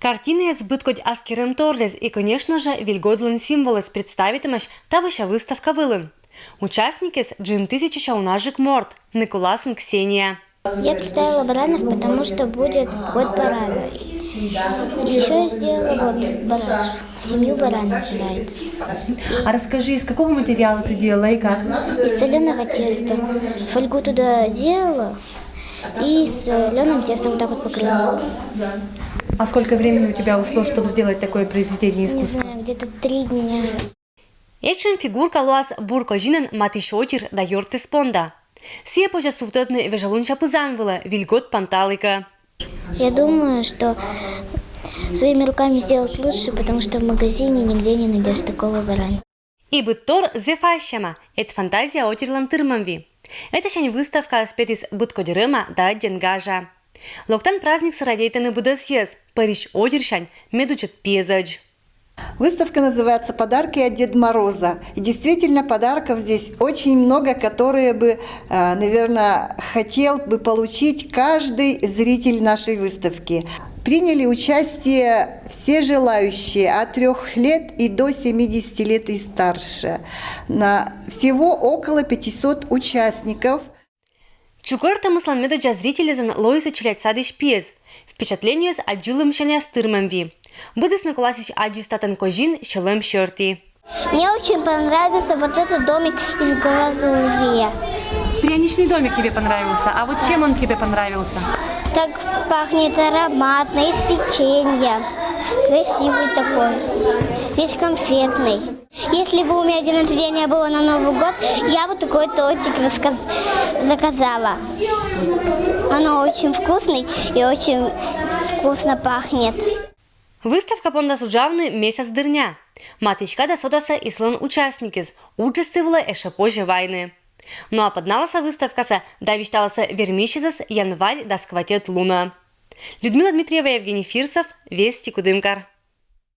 Картины збиткоть аскерем торлес и, конечно же, вильгодлен символес представитимеш та вища выставка вылын. Участники с джин тысячи шаунажик морд, Николасен Ксения. Я представила баранов, потому что будет год барана. И еще я сделала вот барашек. Семью баран называется. А расскажи, из какого материала ты делала и как? Из соленого теста. Фольгу туда делала и с соленым тестом вот так вот покрыла. А сколько времени у тебя ушло, чтобы сделать такое произведение Не искусства? знаю, где-то 3 дня. Эчен фигурка луаз буркожинен матишотир да йорте спонда. Сие поча суфтотны вежалунча пызанвыла вильгот панталика. Я думаю, что своими руками сделать лучше, потому что в магазине нигде не найдешь такого барана. И быттор зефащама, это фантазия отирлан тырманви. Это шань выставка спет из быткодерыма да денгажа. Локтан праздник сарадейтаны будасьез, Париж одершань, медучат пезадж. Выставка называется «Подарки от Деда Мороза». И действительно, подарков здесь очень много, которые бы, наверное, хотел бы получить каждый зритель нашей выставки. Приняли участие все желающие от 3 лет и до 70 лет и старше. Всего около 500 участников. Чукорта мыслан медуча зрители зан лоиса чилять садыш пез. Впечатление с аджилым шаня стырманви. Будес Николасич аджистатан кожин шелем шерти. Мне очень понравился вот этот домик из глазури. Пряничный домик тебе понравился. А вот чем он тебе понравился? Так пахнет ароматно, из печенья. Красивый такой, весь конфетный. Если бы у меня день рождения было на Новый год, я бы такой тортик заказала. Оно очень вкусный и очень вкусно пахнет. Выставка понда суджавны месяц дырня. Матичка да содаса и слон участникиз, участвовала эше позже войны. Ну а подналася выставкаса да вишталася вермищезас январь да скватет луна. Людмила Дмитриева, Евгений Фирсов, Вести Кудымкар.